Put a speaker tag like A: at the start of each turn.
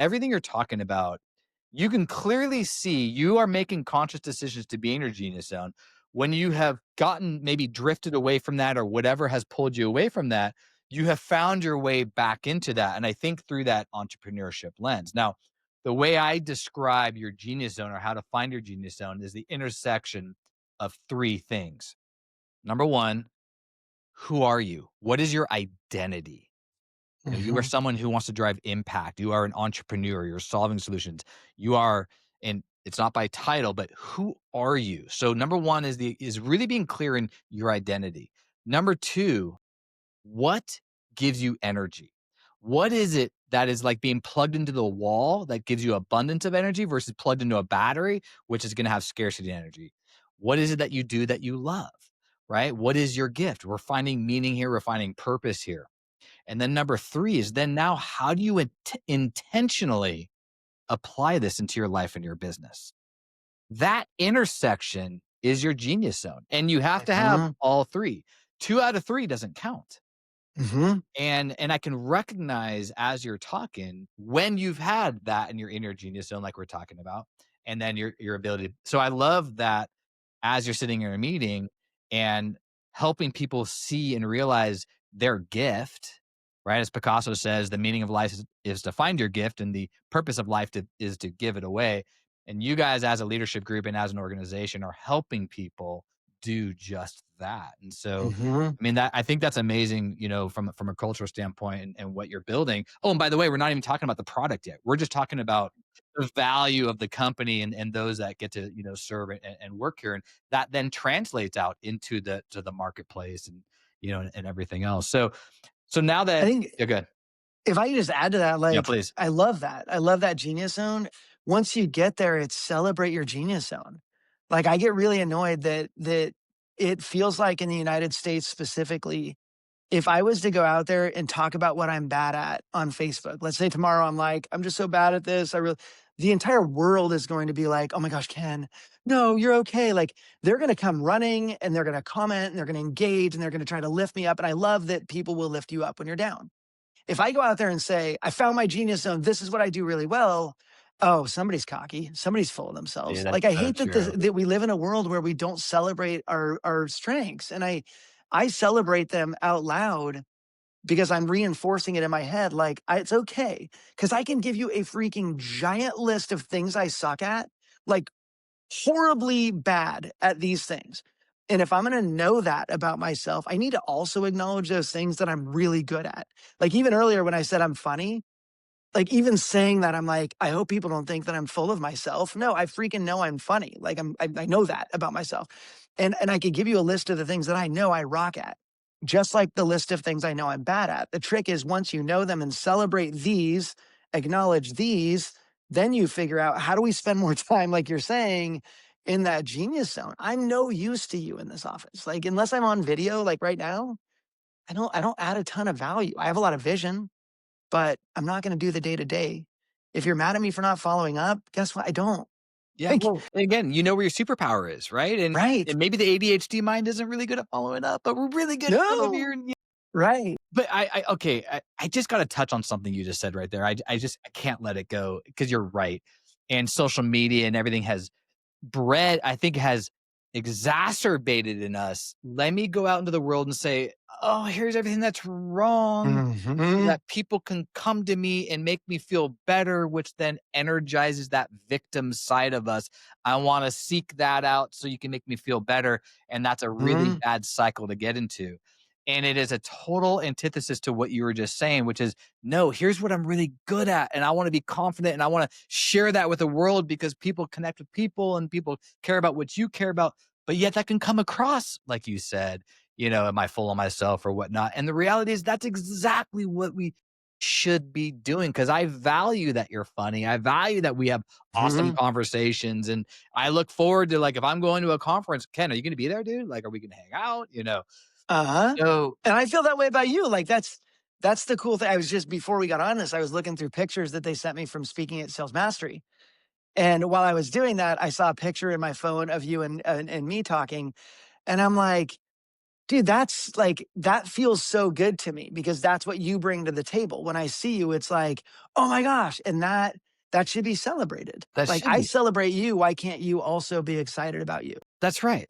A: everything you're talking about, you can clearly see you are making conscious decisions to be in your genius zone. When you have gotten maybe drifted away from that or whatever has pulled you away from that, you have found your way back into that. And I think through that entrepreneurship lens. Now, the way I describe your genius zone or how to find your genius zone is the intersection of three things. Number one, who are you? What is your identity? You are
B: Mhm.
A: someone who wants to drive impact. You are an entrepreneur. You're solving solutions. You are, and it's not by title, but who are you? So number one is really being clear in your identity. Number two, what gives you energy? What is it that is like being plugged into the wall that gives you abundance of energy versus plugged into a battery, which is going to have scarcity energy? What is it that you do that you love? Right? What is your gift? We're finding meaning here. We're finding purpose here. And then number three is then now how do you intentionally apply this into your life and your business? That intersection is your genius zone. And you have to have
B: Mhm.
A: all three. Two out of three doesn't count.
B: Mhm.
A: And I can recognize as you're talking when you've had that in your inner genius zone, like we're talking about, and then your ability. So I love that as you're sitting in a meeting and helping people see and realize their gift, right? As Picasso says, the meaning of life is to find your gift, and the purpose of life is to give it away. And you guys, as a leadership group and as an organization, are helping people do just that. And so,
B: Mhm.
A: I mean, that I think that's amazing, from a cultural standpoint and what you're building. Oh, and by the way, we're not even talking about the product yet. We're just talking about the value of the company and those that get to serve and work here, and that then translates out into the marketplace and and everything else. So now
B: I
A: that
B: think
A: yeah, good.
B: if I could just add to that,
A: Yeah,
B: like,
A: please.
B: I love that. I love that genius zone. Once you get there, it's celebrate your genius zone. Like, I get really annoyed that it feels like in the United States specifically, if I was to go out there and talk about what I'm bad at on Facebook, let's say tomorrow I'm like, I'm just so bad at this. The entire world is going to be like, oh my gosh, Ken, no, you're okay. Like they're going to come running and they're going to comment and they're going to engage and they're going to try to lift me up. And I love that people will lift you up when you're down. If I go out there and say, I found my genius zone, this is what I do really well. Oh, somebody's cocky. Somebody's full of
A: Yeah,
B: themselves.
A: that's
B: Like I
A: so
B: hate
A: true.
B: that we live in a world where we don't celebrate our strengths. And I celebrate them out loud because I'm reinforcing it in my head. Like it's okay. Cause I can give you a freaking giant list of things I suck at, like horribly bad at these things. And if I'm going to know that about myself, I need to also acknowledge those things that I'm really good at. Like even earlier when I said I'm funny, like even saying that, I'm like, I hope people don't think that I'm full of myself. No, I freaking know I'm funny. Like I know that about myself. And I could give you a list of the things that I know I rock at, just like the list of things I know I'm bad at. The trick is once you know them and celebrate these, acknowledge these, then you figure out how do we spend more time, like you're saying, in that genius zone. I'm no use to you in this office. Like unless I'm on video, like right now, I don't add a ton of value. I have a lot of vision, but I'm not gonna do the day to day. If you're mad at me for not following up, guess what? I don't.
A: Yeah,
B: Like,
A: well, again, you know where your superpower is, right? And
B: right.
A: and maybe the ADHD mind isn't really good at following up, but we're really good at kind of
B: No.
A: hearing.
B: Right.
A: But I okay, I just gotta touch on something you just said right there. I can't let it go because you're right. And social media and everything has I think, has exacerbated in us. Let me go out into the world and say, "Oh, here's everything that's wrong," so
B: Mhm.
A: that people can come to me and make me feel better, which then energizes that victim side of us. I wanna seek that out so you can make me feel better, and that's a really
B: Mhm.
A: bad cycle to get into. And it is a total antithesis to what you were just saying, which is, "No, here's what I'm really good at, and I wanna be confident, and I wanna share that with the world because people connect with people and people care about what you care about." But yet that can come across, like you said, am I full of myself or whatnot? And the reality is that's exactly what we should be doing because I value that you're funny. I value that we have awesome
B: Mhm.
A: conversations. And I look forward to, like, if I'm going to a conference, Ken, are you going to be there, dude? Like, are we going to hang out?
B: Uh-huh.
A: So
B: And I feel that way about you. Like that's the cool thing. I was just before we got on this, I was looking through pictures that they sent me from speaking at Sales Mastery. And while I was doing that, I saw a picture in my phone of you and me talking. And I'm like, Dude, that's like that feels so good to me because that's what you bring to the table. When I see you, it's like, "Oh my gosh," and that should be celebrated.
A: That
B: Like,
A: should
B: I
A: be.
B: celebrate you, why can't you also be excited about you?
A: That's right.